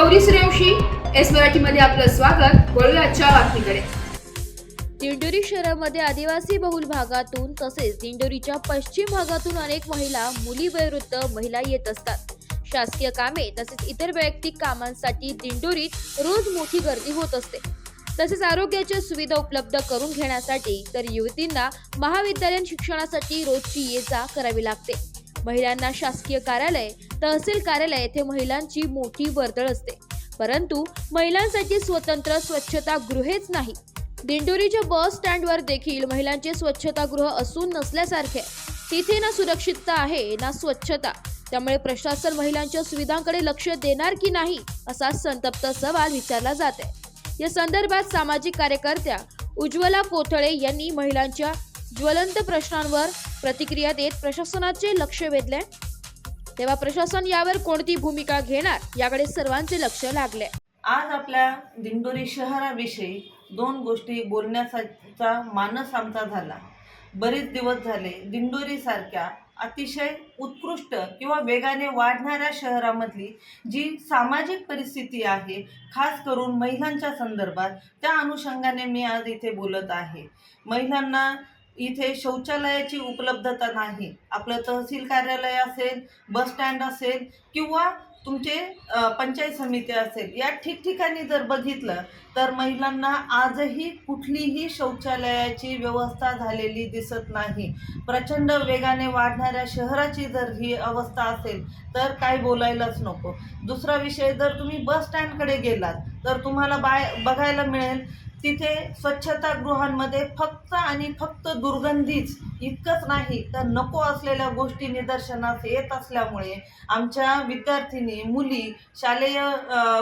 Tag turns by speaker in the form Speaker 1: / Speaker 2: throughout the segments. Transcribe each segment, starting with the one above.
Speaker 1: Gauri Suryavanshi S मराठीमध्ये आपलं स्वागत। वळूया आजच्या बातमीकडे।
Speaker 2: दिंडोरी शहरामध्ये आदिवासी बहुल भागातून तसेच दिंडोरीच्या पश्चिम भागातून अनेक महिला, मुली, वयोवृद्ध महिला येत असतात। शासकीय कामे तसेच इतर वैयक्तिक कामांसाठी दिंडोरीत रोज मोठी गर्दी होत असते। तसेच आरोग्याच्या सुविधा उपलब्ध करून घेण्यासाठी तर युवतींना महाविद्यालयीन शिक्षणासाठी रोजची ये-जा करावी लागते। महिलांना शासकीय कार्यालय, तहसील कार्यालय येथे महिलांची मोठी वर्दळ असते, परंतु महिलांसाठी स्वतंत्र स्वच्छतागृहेच नाही। दिंडोरीच्या बस स्टँडवर देखील महिलांचे स्वच्छतागृह असून नसल्यासारखे, तिथे ना सुरक्षितता आहे ना स्वच्छता। त्यामुळे प्रशासन महिलांच्या सुविधांकडे लक्ष देणार की नाही असा संतप्त सवाल विचारला जात आहे। या संदर्भात सामाजिक कार्यकर्त्या उज्ज्वला कोथळे यांनी महिलांच्या ज्वलंत प्रश्नांवर प्रतिक्रिया देत प्रशासनाचे लक्ष वेधले। तेव्हा प्रशासन यावर कोणती भूमिका घेणार याकडे सर्वांचे लक्ष लागले।
Speaker 3: आज आपल्या दिंडोरी शहराविषयी दोन गोष्टी बोलण्याचा मानस आमचा झाला। बरेच दिवस झाले दिंडोरी सारख्या अतिशय उत्कृष्ट किंवा वेगाने वाढणाऱ्या शहरामधली जी सामाजिक परिस्थिती आहे, खास करून महिलांच्या संदर्भात, त्या अनुषंगाने मी आज इथे बोलत आहे। महिलांना इथे शौचालयाची उपलब्धता नाही। आपलं तहसील कार्यालय असेल, बस स्टँड असेल किंवा तुमचे पंचायत समिती असेल, या ठिकठिकाणी जर बघितलं तर महिलांना आजही कुठलीही शौचालयाची व्यवस्था झालेली दिसत नाही। प्रचंड वेगाने वाढणाऱ्या शहराची जर ही अवस्था असेल तर काय बोलायलाच नको। दुसरा विषय, जर तुम्ही बस स्टँडकडे गेलात तर तुम्हाला बघायला मिळेल तिथे स्वच्छतागृहांमध्ये फक्त आणि फक्त दुर्गंधीच, इतकंच नाही तर नको असलेल्या गोष्टी निदर्शनास येत असल्यामुळे आमच्या विद्यार्थिनी मुली, शालेय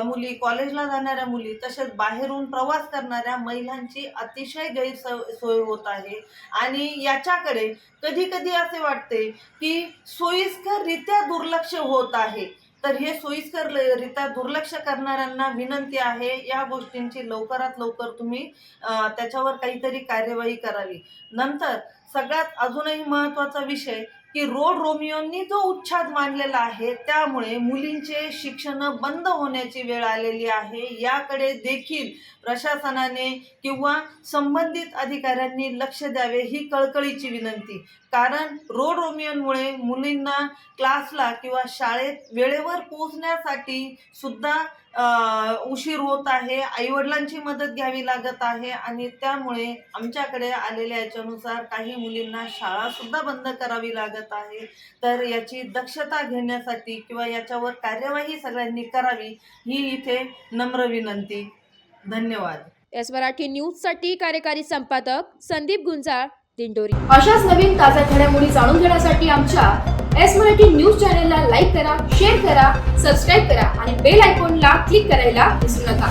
Speaker 3: मुली, कॉलेजला जाणाऱ्या मुली, तसेच बाहेरून प्रवास करणाऱ्या महिलांची अतिशय गैरसोय होत आहे। आणि याच्याकडे कधी कधी असे वाटते की सोयीस्कररित्या दुर्लक्ष होत आहे। तर हे सोयीस्कररित्या दुर्लक्ष करणाऱ्यांना विनंती आहे, या गोष्टींची लवकरात लवकर तुम्ही त्याच्यावर काहीतरी कार्यवाही करावी। नंतर सगळ्यात अजूनही महत्त्वाचा विषय की रोड रोमियोंनी जो उच्छाद मांडलेला आहे, त्यामुळे मुलींचे शिक्षण बंद होण्याची वेळ आलेली आहे। याकडे देखील प्रशासनाने किंवा संबंधित अधिकाऱ्यांनी लक्ष द्यावे, ही कळकळीची विनंती। कारण रोड रोमियोंमुळे मुलींना क्लासला किंवा शाळेत वेळेवर पोहोचण्यासाठी सुद्धा उशीर होत आहे, आईवडिलांची मदत घ्यावी लागत आहे आणि त्यामुळे आमच्याकडे आलेल्या याच्यानुसार काही मुलींना शाळासुद्धा बंद करावी लागत आहे। तर याची दक्षता घेण्यासाठी किंवा याच्यावर कार्यवाही सगळ्यांनी करावी, ही इथे नम्र विनंती। धन्यवाद।
Speaker 2: एस मराठी न्यूजसाठी कार्यकारी संपादक संदीप गुंजाळ, दिंडोरी।
Speaker 1: अशाच नवीन ताज्या घडामोडी जाणून घेण्यासाठी आमच्या एस मराठी न्यूज चॅनलला लाईक करा, शेअर करा, सबस्क्राईब करा आणि बेल आयकॉनला क्लिक करायला विसरू नका।